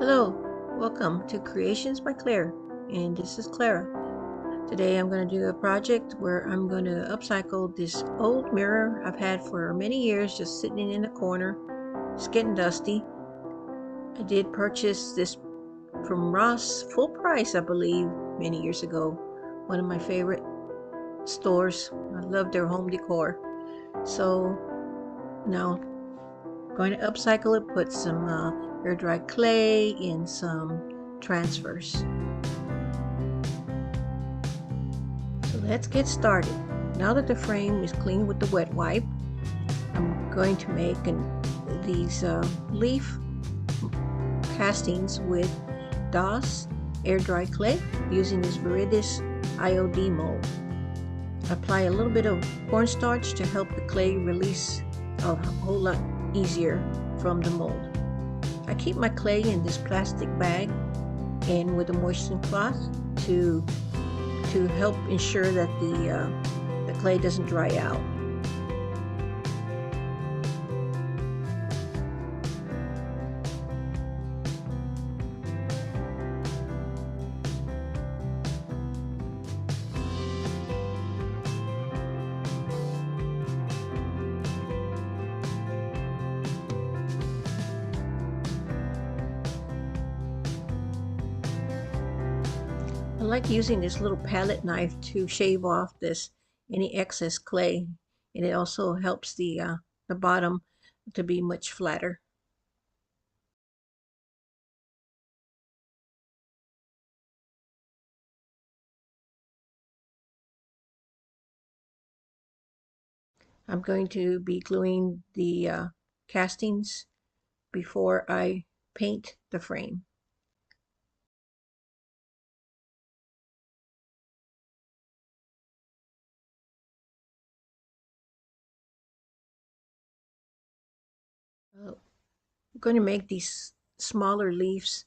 Hello, welcome to Creations by Claire, and this is Clara. Today I'm going to do a project where I'm going to upcycle this old mirror I've had for many years, just sitting in the corner. It's getting dusty. I did purchase this from Ross, full price I believe, many years ago. One of my favorite stores. I love their home decor. So now I'm going to upcycle it, put some air dried clay and some transfers. So let's get started. Now that the frame is clean with the wet wipe, I'm going to make these leaf castings with DOS air dry clay using this Veridis IOD mold. Apply a little bit of cornstarch to help the clay release a whole lot easier from the mold. I keep my clay in this plastic bag and with a moistening cloth to help ensure that the clay doesn't dry out. I like using this little palette knife to shave off any excess clay, and it also helps the bottom to be much flatter. I'm going to be gluing the castings before I paint the frame. I'm going to make these smaller leaves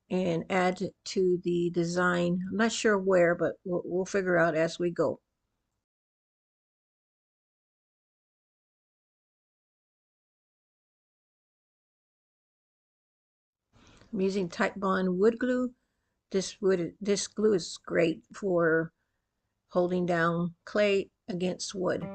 and add to the design. I'm not sure where, but we'll figure out as we go. I'm using Titebond wood glue. This glue is great for holding down clay against wood.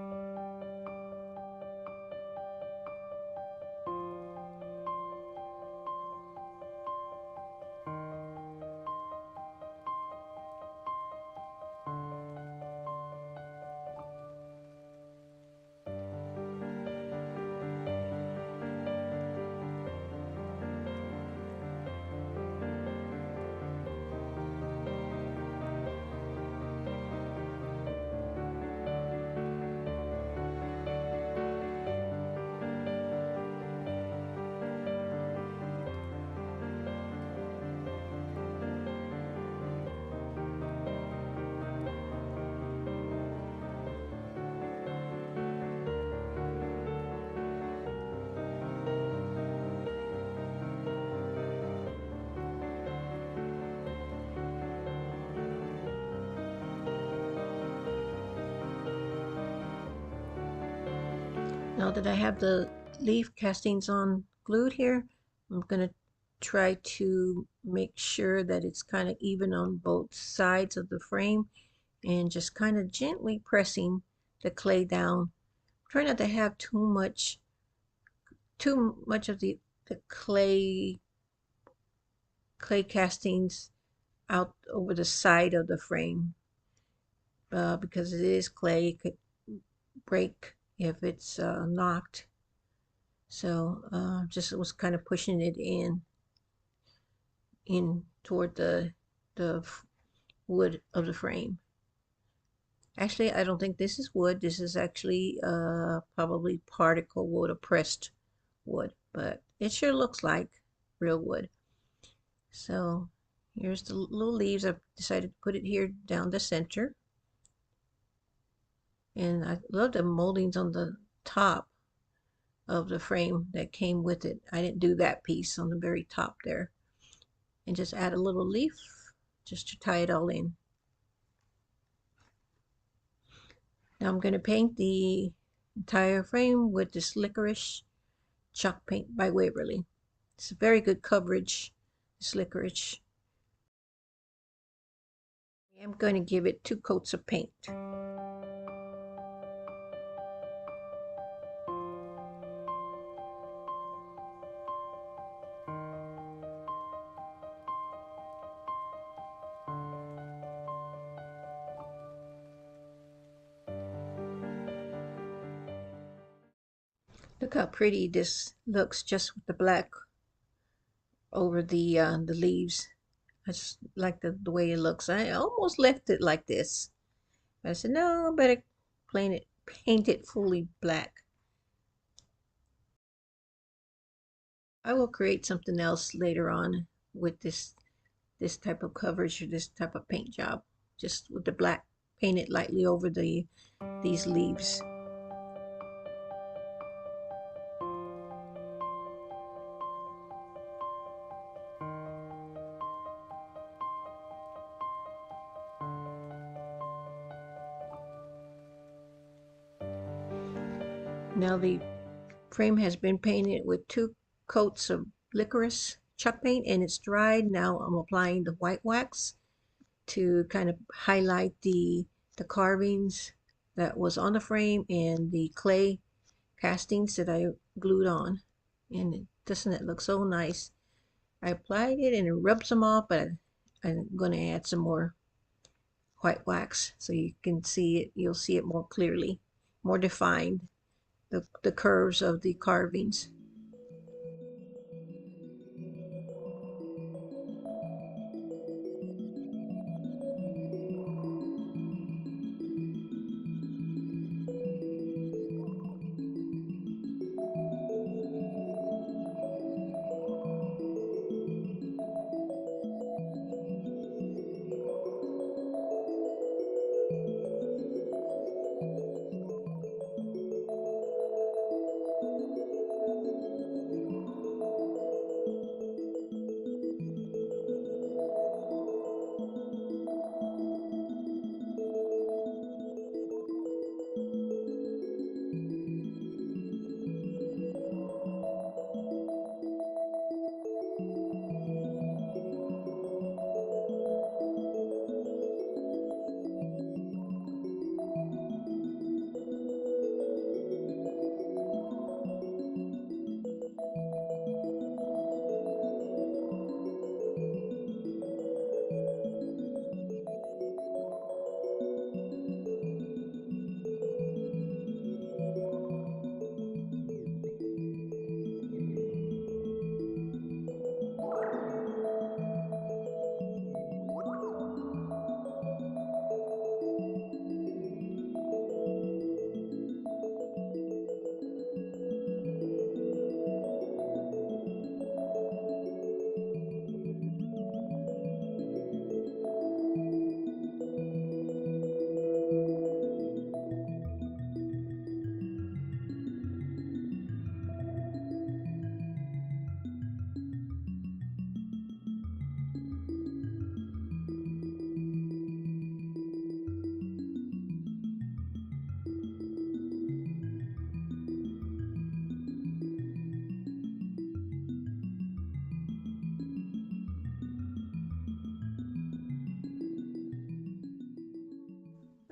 Now that I have the leaf castings on glued here, I'm going to try to make sure that it's kind of even on both sides of the frame and just kind of gently pressing the clay down. Try not to have too much of the clay castings out over the side of the frame because it is clay. It could break if it's knocked. So just was kind of pushing it in toward the wood of the frame. Actually, I don't think this is wood. This is actually probably particle wood or pressed wood, but it sure looks like real wood. So here's the little leaves. I've decided to put it here down the center. And I love the moldings on the top of the frame that came with it. I didn't do that piece on the very top there. And just add a little leaf just to tie it all in. Now I'm going to paint the entire frame with this licorice chalk paint by Waverly. It's a very good coverage this licorice. I'm going to give it 2 coats of paint. Look how pretty this looks just with the black over the leaves. I just like the way it looks. I almost left it like this. I said, no, I better paint it fully black. I will create something else later on with this type of coverage or this type of paint job. Just with the black, paint it lightly over these leaves. Now the frame has been painted with 2 coats of licorice chalk paint and it's dried. Now I'm applying the white wax to kind of highlight the carvings that was on the frame and the clay castings that I glued on. And doesn't it look so nice? I applied it and it rubs them off, but I'm going to add some more white wax so you can see it. You'll see it more clearly, more defined, the curves of the carvings.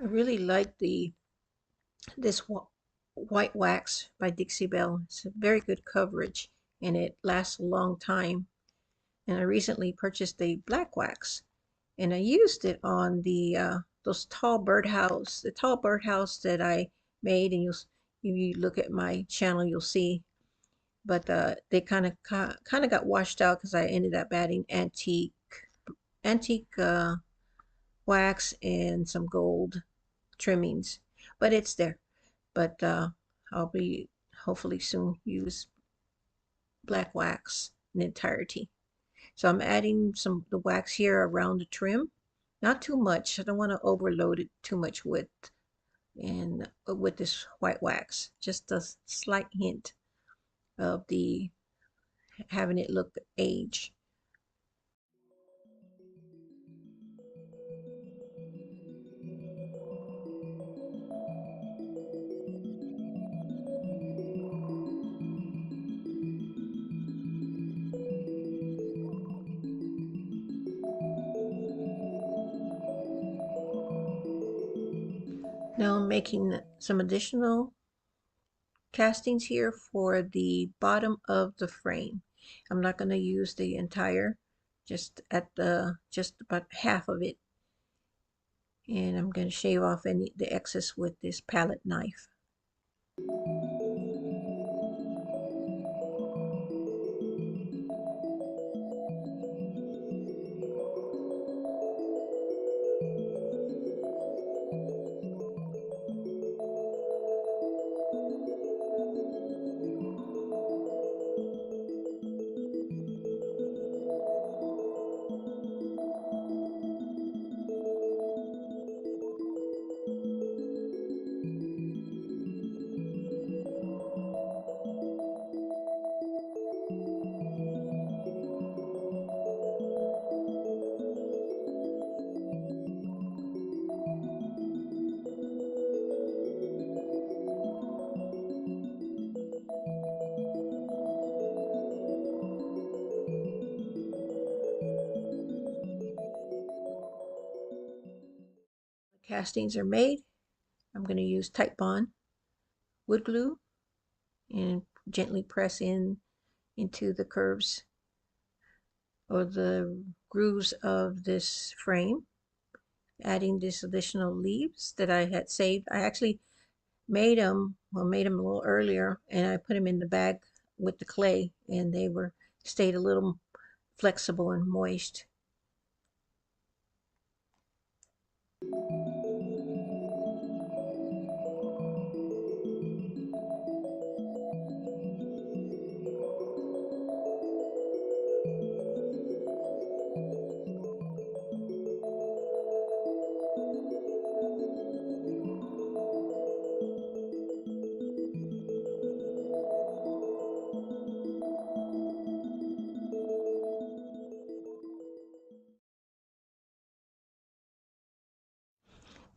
I really like this white wax by Dixie Belle. It's a very good coverage and it lasts a long time. And I recently purchased a black wax and I used it on those the tall birdhouse that I made. And if you look at my channel, you'll see. But they kind of got washed out because I ended up adding antique wax and some gold trimmings. But it's there. But I'll be hopefully soon use black wax in entirety. So I'm adding the wax here around the trim. Not too much. I don't want to overload it too much with this white wax. Just a slight hint of the having it look age. Now I'm making some additional castings here for the bottom of the frame. I'm not going to use the entire, just about half of it, and I'm going to shave off the excess with this palette knife. Castings are made. I'm going to use Titebond wood glue and gently press into the curves or the grooves of this frame, adding this additional leaves that I had saved. I actually made them a little earlier, and I put them in the bag with the clay, and they stayed a little flexible and moist.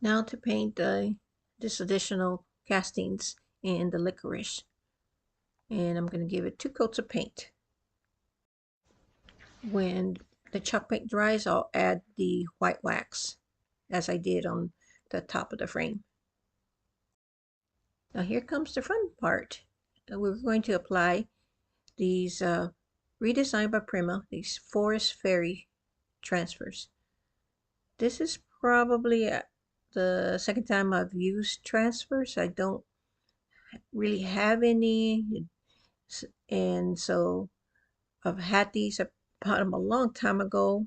Now to paint this additional castings in the licorice, and I'm going to give it 2 coats of paint. When the chalk paint dries, I'll add the white wax as I did on the top of the frame. Now here comes the fun part. We're going to apply these Redesign by Prima, these Forest Fairy transfers. This is probably the second time I've used transfers. I don't really have any, and so I've had these. I bought them a long time ago.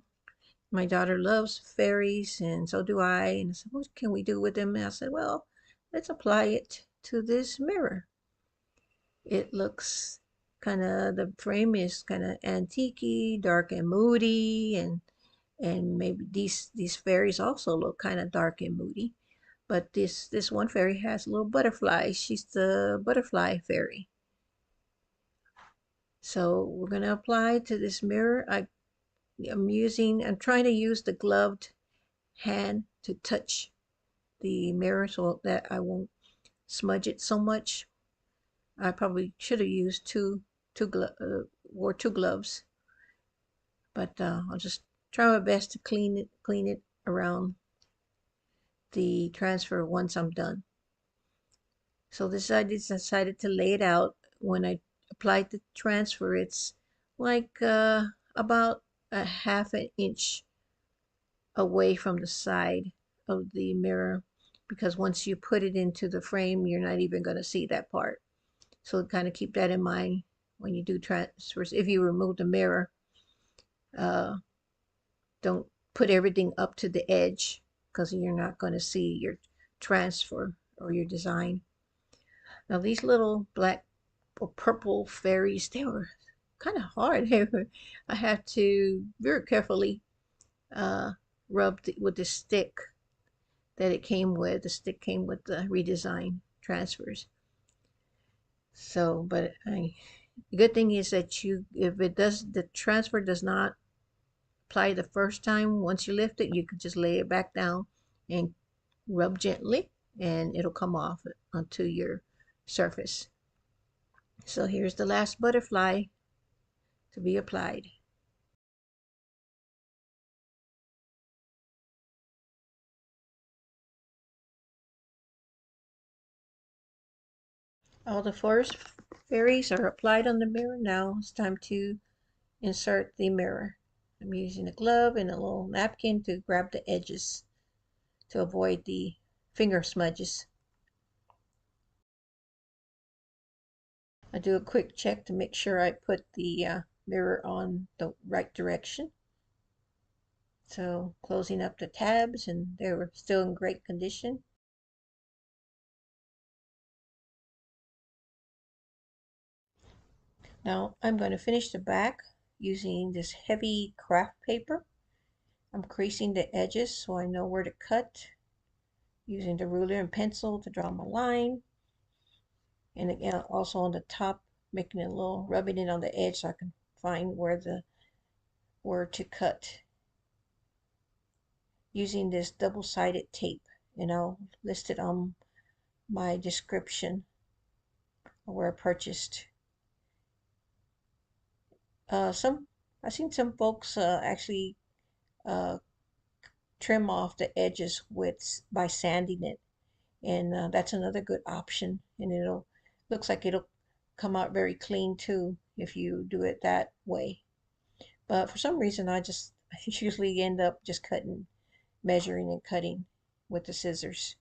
My daughter loves fairies, and so do I. And I said, what can we do with them? And I said, well, let's apply it to this mirror. It looks the frame is kind of antique-y, dark and moody, and maybe these fairies also look kind of dark and moody. But this one fairy has a little butterfly. She's the butterfly fairy. So we're going to apply to this mirror. I'm trying to use the gloved hand to touch the mirror so that I won't smudge it so much. I probably should have used wore two gloves, but I'll just try my best to clean it around the transfer once I'm done. So I decided to lay it out. When I applied the transfer, it's like about a half an inch away from the side of the mirror, because once you put it into the frame, you're not even going to see that part. So kind of keep that in mind when you do transfers. If you remove the mirror, don't put everything up to the edge, because you're not going to see your transfer or your design. Now these little black or purple fairies, they were kind of hard. I had to very carefully rub with the stick that it came with. The stick came with the Redesign transfers. So, but the good thing is that the transfer does not apply the first time. Once you lift it, you can just lay it back down and rub gently, and it'll come off onto your surface. So here's the last butterfly to be applied. All the forest fairies are applied on the mirror. Now it's time to insert the mirror. I'm using a glove and a little napkin to grab the edges to avoid the finger smudges. I do a quick check to make sure I put the mirror on the right direction. So closing up the tabs, and they were still in great condition. Now I'm going to finish the back using this heavy craft paper. I'm creasing the edges so I know where to cut, using the ruler and pencil to draw my line. And again, also on the top, making it a little, rubbing it on the edge so I can find where to cut. Using this double-sided tape, and I'll list it on my description where I purchased. I've seen some folks actually trim off the edges by sanding it, and that's another good option. And looks like it'll come out very clean too if you do it that way. But for some reason, I usually end up just measuring and cutting with the scissors.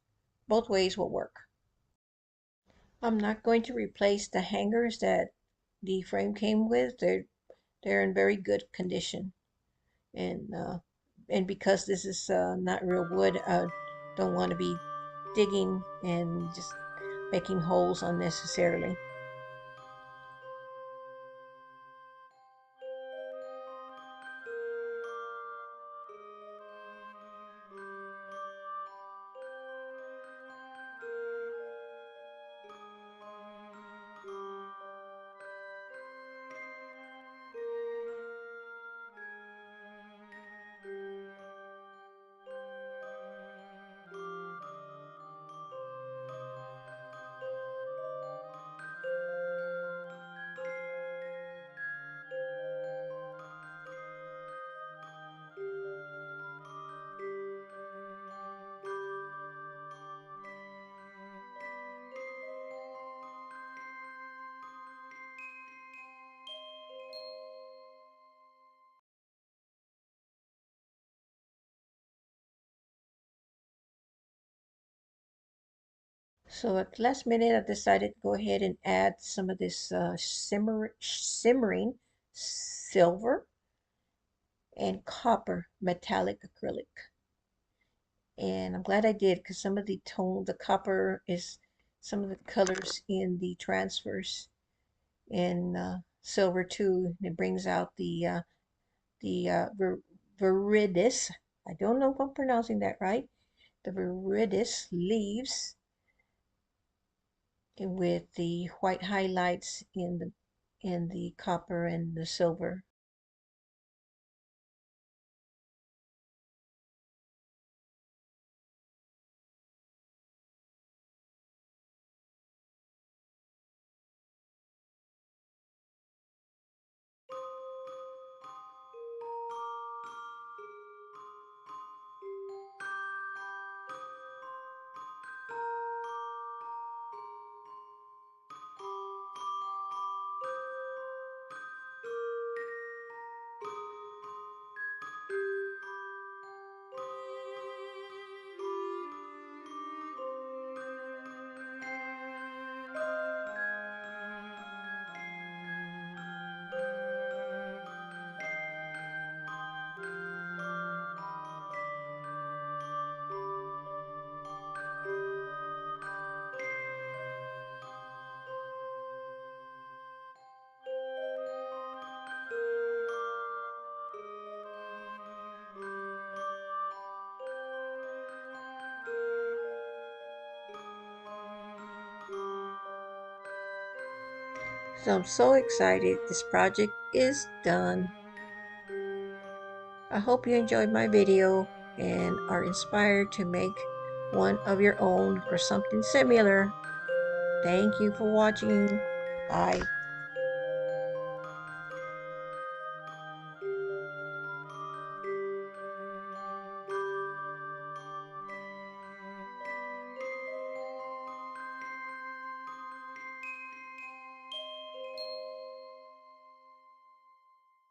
Both ways will work. I'm not going to replace the hangers that the frame came with. They're in very good condition, and because this is not real wood, I don't want to be digging and just making holes unnecessarily. So at the last minute, I decided to go ahead and add some of this simmering silver and copper metallic acrylic. And I'm glad I did, because some of the copper is some of the colors in the transfers, and silver too. It brings out the viridis. I don't know if I'm pronouncing that right. The viridis leaves with the white highlights in the copper and the silver. So I'm so excited. This project is done. I hope you enjoyed my video and are inspired to make one of your own or something similar. Thank you for watching. Bye.